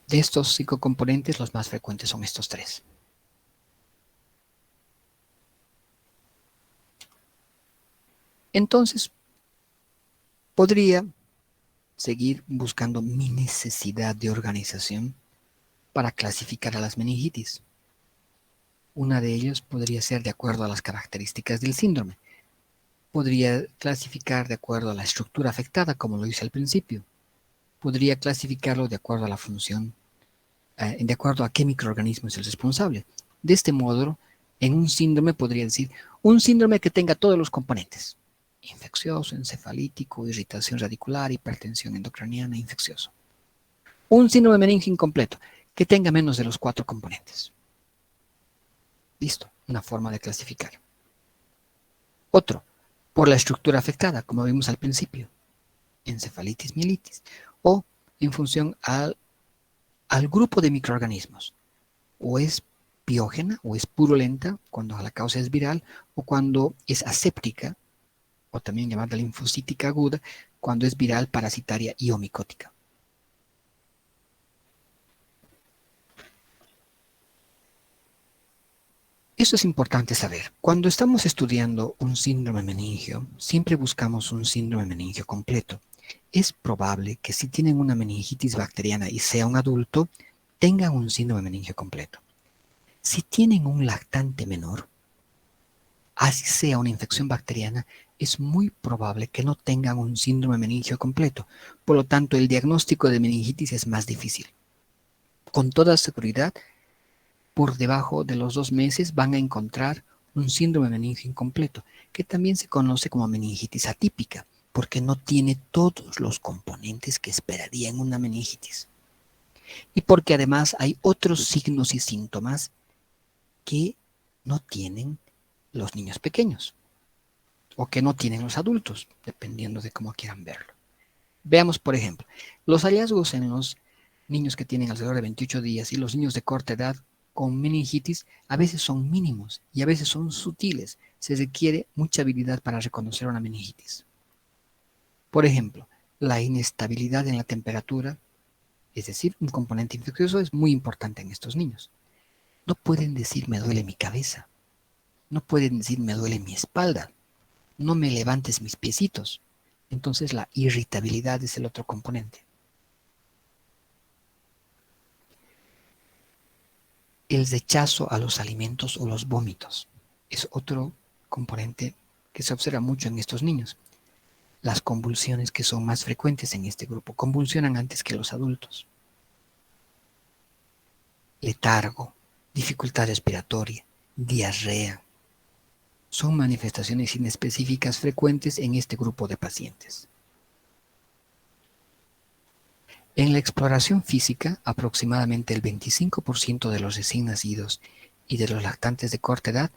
De estos 5 componentes, los más frecuentes son estos 3. Entonces, podría seguir buscando mi necesidad de organización para clasificar a las meningitis. Una de ellas podría ser de acuerdo a las características del síndrome. Podría clasificar de acuerdo a la estructura afectada, como lo hice al principio. Podría clasificarlo de acuerdo a la función, de acuerdo a qué microorganismo es el responsable. De este modo, en un síndrome podría decir un síndrome que tenga todos los componentes: infeccioso, encefalítico, irritación radicular, hipertensión endocraniana, infeccioso. Un síndrome meningio incompleto que tenga menos de los 4 componentes. Listo, una forma de clasificar. Otro, por la estructura afectada, como vimos al principio, encefalitis, mielitis, o en función al grupo de microorganismos, o es piógena o es purulenta cuando la causa es viral, o cuando es aséptica, o también llamada linfocítica aguda, cuando es viral, parasitaria y o micótica. Eso es importante saber. Cuando estamos estudiando un síndrome meningio, siempre buscamos un síndrome meningio completo. Es probable que si tienen una meningitis bacteriana y sea un adulto, tengan un síndrome meningio completo. Si tienen un lactante menor, así sea una infección bacteriana, es muy probable que no tengan un síndrome meningio completo. Por lo tanto, el diagnóstico de meningitis es más difícil. Con toda seguridad, por debajo de los 2 meses van a encontrar un síndrome meningio incompleto, que también se conoce como meningitis atípica, porque no tiene todos los componentes que esperaría en una meningitis. Y porque además hay otros signos y síntomas que no tienen los niños pequeños, o que no tienen los adultos, dependiendo de cómo quieran verlo. Veamos, por ejemplo, los hallazgos en los niños que tienen alrededor de 28 días y los niños de corta edad con meningitis a veces son mínimos y a veces son sutiles. Se requiere mucha habilidad para reconocer una meningitis. Por ejemplo, la inestabilidad en la temperatura, es decir, un componente infeccioso, es muy importante en estos niños. No pueden decir me duele mi cabeza, no pueden decir me duele mi espalda, no me levantes mis piecitos. Entonces la irritabilidad es el otro componente. El rechazo a los alimentos o los vómitos es otro componente que se observa mucho en estos niños. Las convulsiones, que son más frecuentes en este grupo, convulsionan antes que los adultos. Letargo, dificultad respiratoria, diarrea, son manifestaciones inespecíficas frecuentes en este grupo de pacientes. En la exploración física, aproximadamente el 25% de los recién nacidos y de los lactantes de corta edad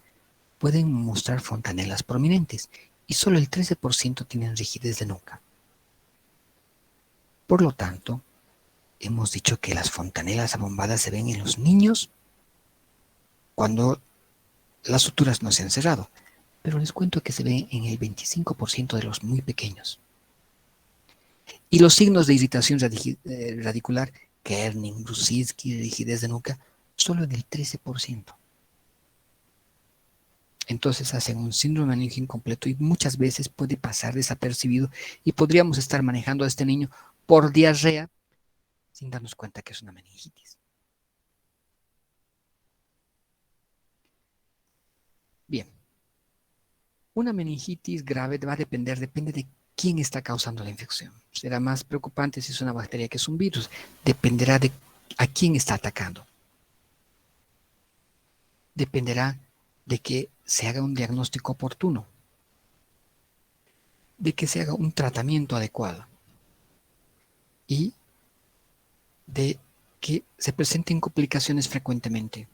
pueden mostrar fontanelas prominentes y solo el 13% tienen rigidez de nuca. Por lo tanto, hemos dicho que las fontanelas abombadas se ven en los niños cuando las suturas no se han cerrado, pero les cuento que se ven en el 25% de los muy pequeños. Y los signos de irritación radicular, Kerning, Brusitsky, rigidez de nuca, solo en el 13%. Entonces hacen un síndrome meningio incompleto y muchas veces puede pasar desapercibido y podríamos estar manejando a este niño por diarrea sin darnos cuenta que es una meningitis. Bien, una meningitis grave va a depende de quién está causando la infección. Será más preocupante si es una bacteria que es un virus. Dependerá de a quién está atacando. Dependerá de que se haga un diagnóstico oportuno, de que se haga un tratamiento adecuado y de que se presenten complicaciones frecuentemente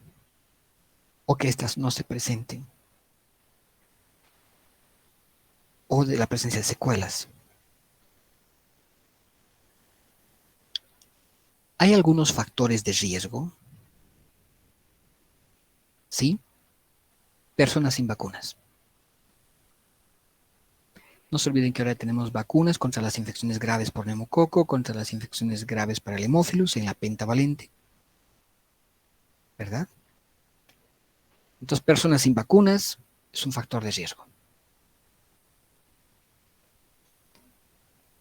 o que éstas no se presenten o de la presencia de secuelas. ¿Hay algunos factores de riesgo? Sí. Personas sin vacunas. No se olviden que ahora tenemos vacunas contra las infecciones graves por neumococo, contra las infecciones graves para el hemófilus en la pentavalente, ¿verdad? Entonces, personas sin vacunas es un factor de riesgo.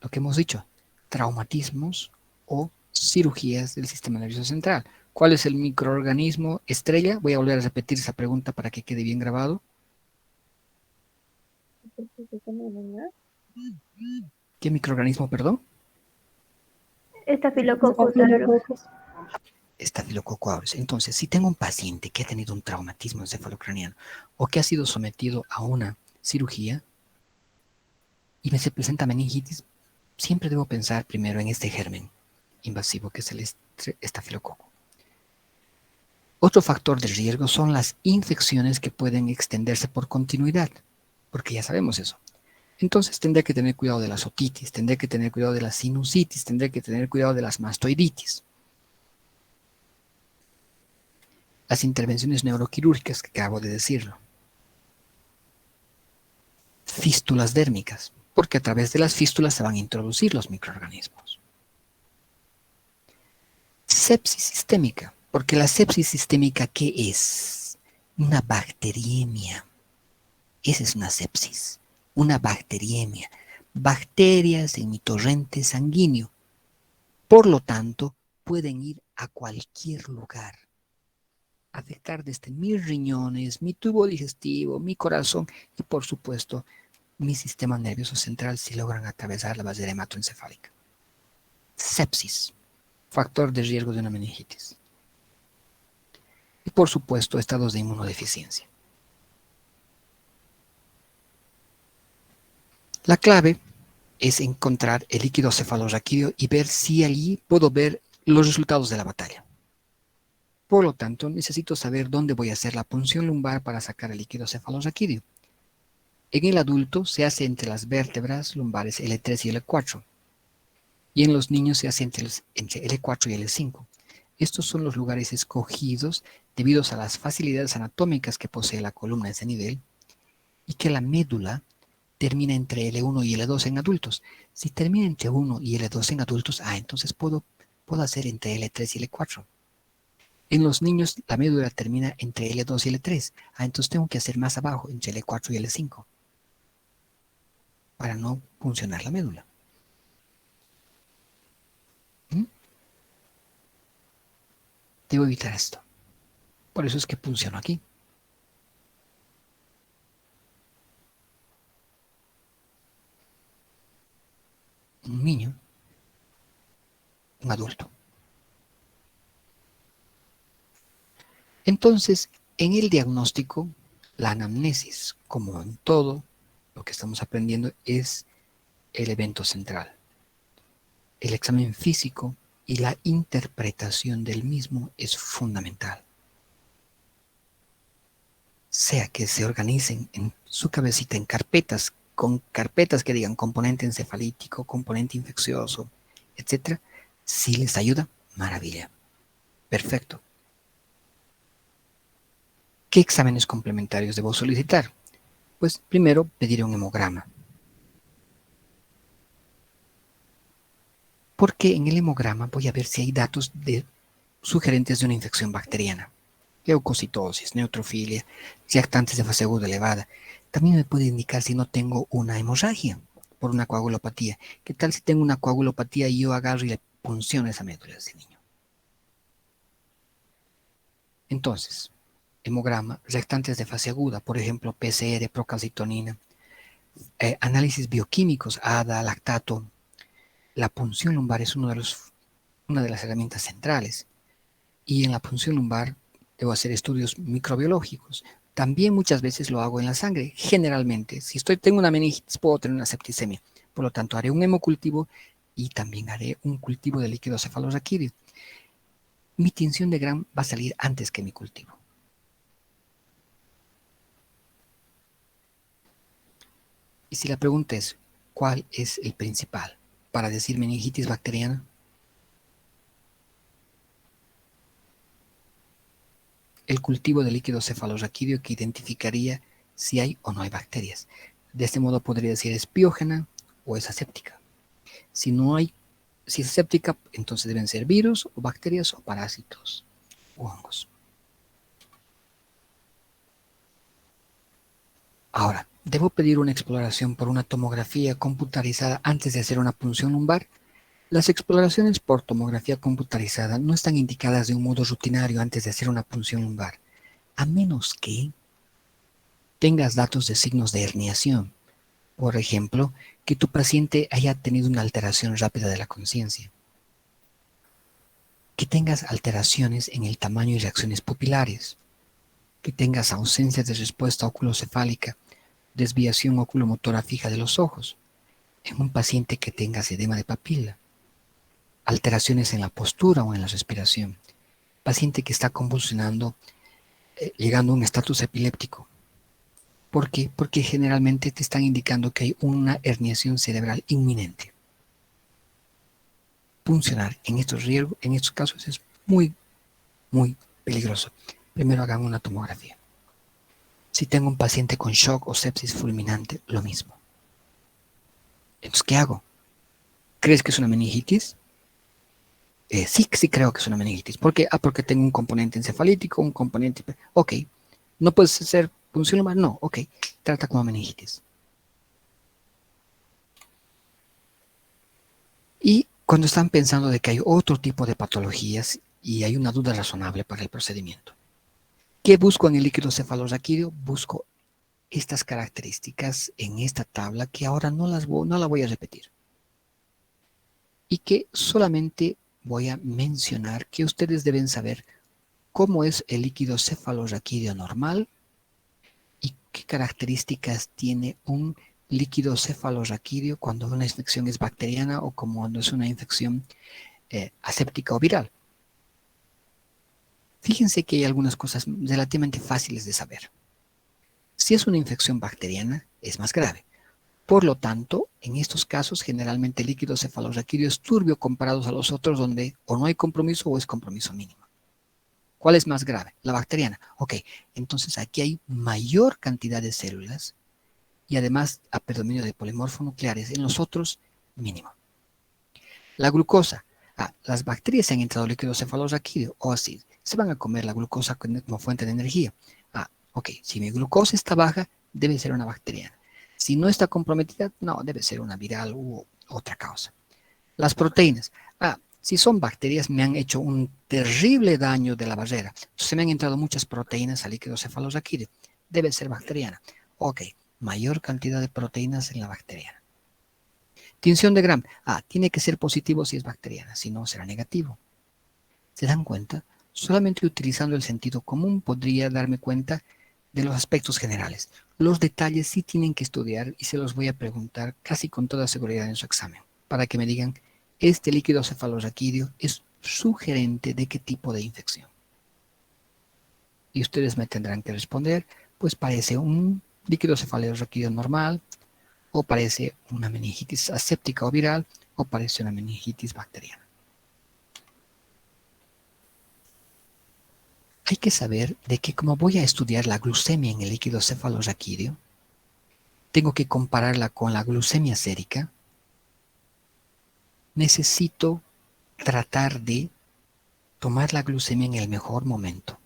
Lo que hemos dicho, traumatismos o cirugías del sistema nervioso central. ¿Cuál es el microorganismo estrella? Voy a volver a repetir esa pregunta para que quede bien grabado. ¿Qué microorganismo, perdón? Staphylococcus aureus. Estafilococo aureus. Entonces, si tengo un paciente que ha tenido un traumatismo encefalocraniano o que ha sido sometido a una cirugía y me se presenta meningitis, siempre debo pensar primero en este germen invasivo que es el estafilococo. Otro factor de riesgo son las infecciones que pueden extenderse por continuidad, porque ya sabemos eso. Entonces tendré que tener cuidado de las otitis, tendré que tener cuidado de la sinusitis, tendré que tener cuidado de las mastoiditis. Las intervenciones neuroquirúrgicas que acabo de decirlo. Fístulas dérmicas, porque a través de las fístulas se van a introducir los microorganismos. Sepsis sistémica, porque la sepsis sistémica, ¿qué es? Una bacteriemia. Esa es una sepsis, una bacteriemia. Bacterias en mi torrente sanguíneo. Por lo tanto, pueden ir a cualquier lugar. Afectar desde mis riñones, mi tubo digestivo, mi corazón y, por supuesto, mi sistema nervioso central si logran atravesar la barrera hematoencefálica. Sepsis, factor de riesgo de una meningitis. Y, por supuesto, estados de inmunodeficiencia. La clave es encontrar el líquido cefalorraquídeo y ver si allí puedo ver los resultados de la batalla. Por lo tanto, necesito saber dónde voy a hacer la punción lumbar para sacar el líquido cefalorraquídeo. En el adulto se hace entre las vértebras lumbares L3 y L4, y en los niños se hace entre L4 y L5. Estos son los lugares escogidos debido a las facilidades anatómicas que posee la columna en ese nivel y que la médula termina entre L1 y L2 en adultos. Si termina entre 1 y L2 en adultos, entonces puedo hacer entre L3 y L4. En los niños la médula termina entre L2 y L3. Entonces tengo que hacer más abajo, entre L4 y L5, para no puncionar la médula. Debo evitar esto. Por eso es que punciono aquí. Un niño, un adulto. Entonces, en el diagnóstico, la anamnesis, como en todo lo que estamos aprendiendo, es el evento central. El examen físico y la interpretación del mismo es fundamental. Sea que se organicen en su cabecita en carpetas, con carpetas que digan componente encefalítico, componente infeccioso, etc. Si les ayuda, maravilla. Perfecto. ¿Qué exámenes complementarios debo solicitar? Pues primero pediré un hemograma. Porque en el hemograma voy a ver si hay datos sugerentes de una infección bacteriana. Leucocitosis, neutrofilia, reactantes de fase aguda elevada. También me puede indicar si no tengo una hemorragia por una coagulopatía. ¿Qué tal si tengo una coagulopatía y yo agarro y le punciono esa médula a ese niño? Entonces, hemograma, reactantes de fase aguda, por ejemplo, PCR, procalcitonina, análisis bioquímicos, ADA, lactato. La punción lumbar es una de las herramientas centrales. Y en la punción lumbar debo hacer estudios microbiológicos. También muchas veces lo hago en la sangre. Generalmente, si tengo una meningitis, puedo tener una septicemia. Por lo tanto, haré un hemocultivo y también haré un cultivo de líquido cefalorraquídeo. Mi tinción de Gram va a salir antes que mi cultivo. Y si la pregunta es, ¿cuál es el principal para decir meningitis bacteriana? El cultivo de líquido cefalorraquídeo que identificaría si hay o no hay bacterias. De este modo podría decir es piógena o es aséptica. Si es aséptica, entonces deben ser virus o bacterias o parásitos o hongos. Ahora, ¿debo pedir una exploración por una tomografía computarizada antes de hacer una punción lumbar? Las exploraciones por tomografía computarizada no están indicadas de un modo rutinario antes de hacer una punción lumbar, a menos que tengas datos de signos de herniación. Por ejemplo, que tu paciente haya tenido una alteración rápida de la conciencia. Que tengas alteraciones en el tamaño y reacciones pupilares. Que tengas ausencia de respuesta oculocefálica, desviación oculomotora fija de los ojos. En un paciente que tenga edema de papila. Alteraciones en la postura o en la respiración. Paciente que está convulsionando, llegando a un estatus epiléptico. ¿Por qué? Porque generalmente te están indicando que hay una herniación cerebral inminente. Puncionar en estos casos es muy, muy peligroso. Primero hagan una tomografía. Si tengo un paciente con shock o sepsis fulminante, lo mismo. Entonces, ¿qué hago? ¿Crees que es una meningitis? Sí creo que es una meningitis. ¿Por qué? Porque tengo un componente encefalítico, un componente... Ok. ¿No puedes hacer punción lumbar? No. Ok. Trata como meningitis. Y cuando están pensando de que hay otro tipo de patologías y hay una duda razonable para el procedimiento, ¿qué busco en el líquido cefalorraquídeo? Busco estas características en esta tabla que ahora no la voy a repetir. Y que solamente voy a mencionar que ustedes deben saber cómo es el líquido cefalorraquídeo normal y qué características tiene un líquido cefalorraquídeo cuando una infección es bacteriana o cuando es una infección aséptica o viral. Fíjense que hay algunas cosas relativamente fáciles de saber. Si es una infección bacteriana, es más grave. Por lo tanto, en estos casos, generalmente el líquido cefalorraquídeo es turbio comparados a los otros donde o no hay compromiso o es compromiso mínimo. ¿Cuál es más grave? La bacteriana. Ok, entonces aquí hay mayor cantidad de células y además a predominio de polimorfonucleares. En los otros, mínimo. La glucosa. Las bacterias se han entrado al líquido cefalorraquídeo o así. Se van a comer la glucosa como fuente de energía. Ok, si mi glucosa está baja, debe ser una bacteriana. Si no está comprometida, no, debe ser una viral u otra causa. Las proteínas. Si son bacterias, me han hecho un terrible daño de la barrera. Se me han entrado muchas proteínas al líquido cefalorraquídeo. Debe ser bacteriana. Ok, mayor cantidad de proteínas en la bacteriana. Tinción de Gram. Tiene que ser positivo si es bacteriana, si no será negativo. ¿Se dan cuenta? Solamente utilizando el sentido común podría darme cuenta de los aspectos generales. Los detalles sí tienen que estudiar y se los voy a preguntar casi con toda seguridad en su examen, para que me digan este líquido cefalorraquídeo es sugerente de qué tipo de infección. Y ustedes me tendrán que responder, pues parece un líquido cefalorraquídeo normal, o parece una meningitis aséptica o viral, o parece una meningitis bacteriana. Hay que saber de que como voy a estudiar la glucemia en el líquido cefalorraquídeo, tengo que compararla con la glucemia sérica. Necesito tratar de tomar la glucemia en el mejor momento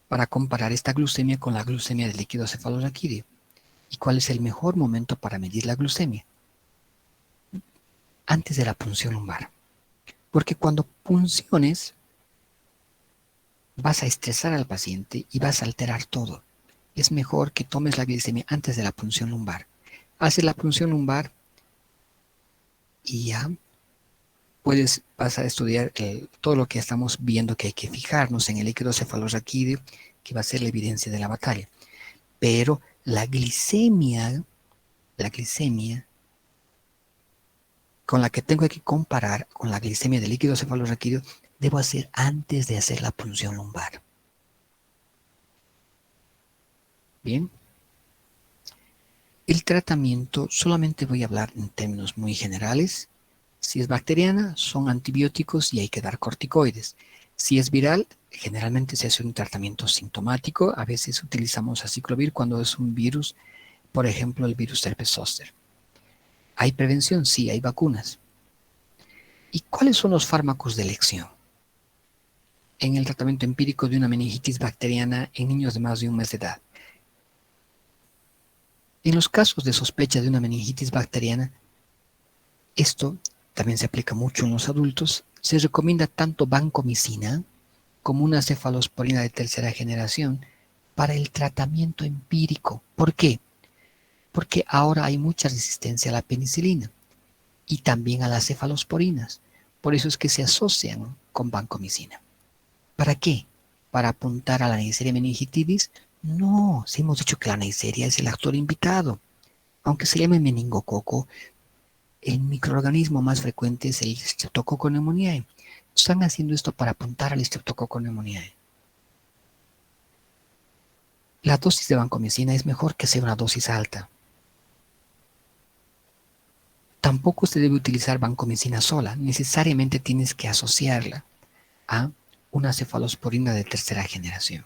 para comparar esta glucemia con la glucemia del líquido cefalorraquídeo. ¿Y cuál es el mejor momento para medir la glucemia? Antes de la punción lumbar. Porque cuando punciones, vas a estresar al paciente y vas a alterar todo. Es mejor que tomes la glucemia antes de la punción lumbar. Haces la punción lumbar y ya vas a estudiar todo lo que estamos viendo que hay que fijarnos en el líquido cefalorraquídeo, que va a ser la evidencia de la batalla. Pero la glicemia con la que tengo que comparar con la glicemia del líquido cefalorraquídeo, debo hacer antes de hacer la punción lumbar. Bien. El tratamiento, solamente voy a hablar en términos muy generales. Si es bacteriana, son antibióticos y hay que dar corticoides. Si es viral, generalmente se hace un tratamiento sintomático. A veces utilizamos aciclovir cuando es un virus, por ejemplo, el virus herpes zóster. ¿Hay prevención? Sí, hay vacunas. ¿Y cuáles son los fármacos de elección en el tratamiento empírico de una meningitis bacteriana en niños de más de un mes de edad? En los casos de sospecha de una meningitis bacteriana, esto también se aplica mucho en los adultos, se recomienda tanto vancomicina como una cefalosporina de tercera generación para el tratamiento empírico. ¿Por qué? Porque ahora hay mucha resistencia a la penicilina y también a las cefalosporinas. Por eso es que se asocian con vancomicina. ¿Para qué? ¿Para apuntar a la Neisseria meningitidis? No, si hemos dicho que la Neisseria es el actor invitado. Aunque se llame meningococo, el microorganismo más frecuente es el Streptococcus pneumoniae. Están haciendo esto para apuntar al Streptococcus pneumoniae. La dosis de vancomicina es mejor que sea una dosis alta. Tampoco se debe utilizar vancomicina sola. Necesariamente tienes que asociarla a una cefalosporina de tercera generación.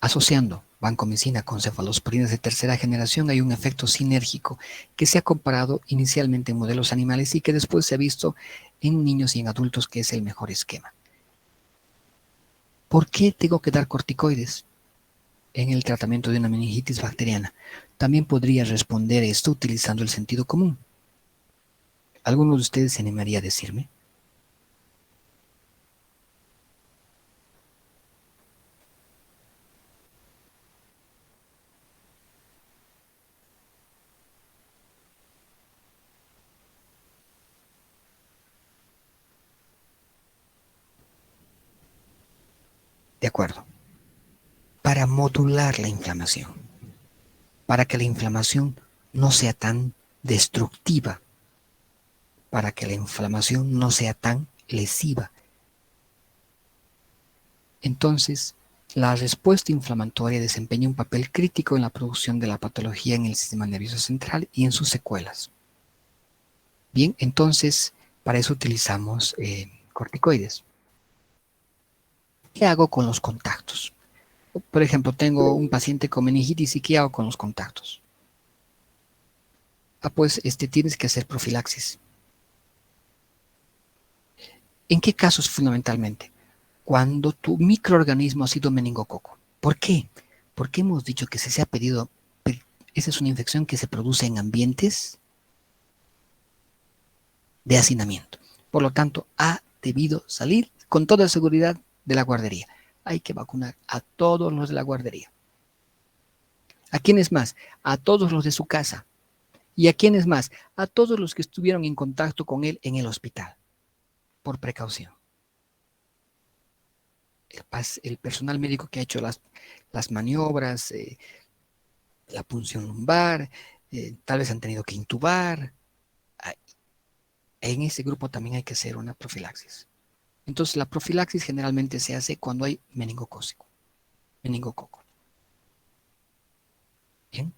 Asociando vancomicina con cefalosporinas de tercera generación hay un efecto sinérgico que se ha comparado inicialmente en modelos animales y que después se ha visto en niños y en adultos que es el mejor esquema. ¿Por qué tengo que dar corticoides en el tratamiento de una meningitis bacteriana? También podría responder esto utilizando el sentido común. ¿Alguno de ustedes se animaría a decirme? De acuerdo. Para modular la inflamación, para que la inflamación no sea tan destructiva, para que la inflamación no sea tan lesiva. Entonces, la respuesta inflamatoria desempeña un papel crítico en la producción de la patología en el sistema nervioso central y en sus secuelas. Bien, entonces, para eso utilizamos corticoides. ¿Qué hago con los contactos? Por ejemplo, tengo un paciente con meningitis y ¿qué hago con los contactos? Pues tienes que hacer profilaxis. ¿En qué casos fundamentalmente? Cuando tu microorganismo ha sido meningococo. ¿Por qué? Porque hemos dicho que se ha pedido, esa es una infección que se produce en ambientes de hacinamiento. Por lo tanto, ha debido salir con toda seguridad de la guardería. Hay que vacunar a todos los de la guardería. ¿A quiénes más? A todos los de su casa. ¿Y a quiénes más? A todos los que estuvieron en contacto con él en el hospital, por precaución. El personal médico que ha hecho las maniobras, la punción lumbar, tal vez han tenido que intubar, En ese grupo también hay que hacer una profilaxis. Entonces, la profilaxis generalmente se hace cuando hay meningococo. Bien.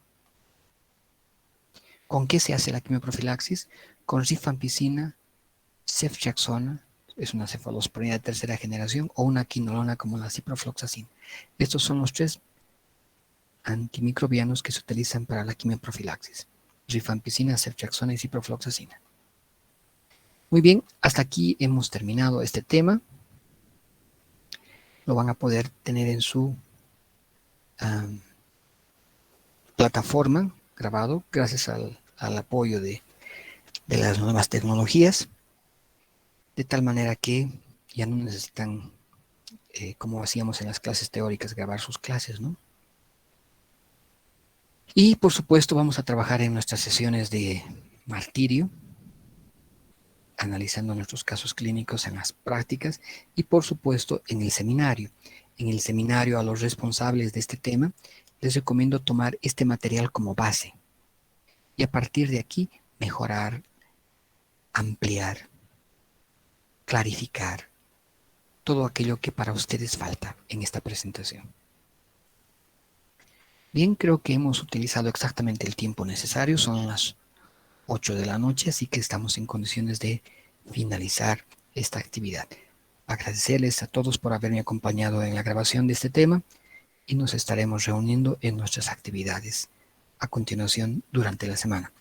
¿Con qué se hace la quimioprofilaxis? Con rifampicina, ceftriaxona, es una cefalosporina de tercera generación, o una quinolona como la ciprofloxacina. Estos son los 3 antimicrobianos que se utilizan para la quimioprofilaxis: rifampicina, ceftriaxona y ciprofloxacina. Muy bien, hasta aquí hemos terminado este tema. Lo van a poder tener en su plataforma grabado gracias al apoyo de las nuevas tecnologías, de tal manera que ya no necesitan, como hacíamos en las clases teóricas, grabar sus clases, ¿no? Y por supuesto vamos a trabajar en nuestras sesiones de martirio, analizando nuestros casos clínicos en las prácticas, y por supuesto en el seminario. En el seminario, a los responsables de este tema les recomiendo tomar este material como base y a partir de aquí mejorar, ampliar, clarificar todo aquello que para ustedes falta en esta presentación. Bien, creo que hemos utilizado exactamente el tiempo necesario. Son las 8 de la noche, así que estamos en condiciones de finalizar esta actividad. Agradecerles a todos por haberme acompañado en la grabación de este tema y nos estaremos reuniendo en nuestras actividades a continuación durante la semana.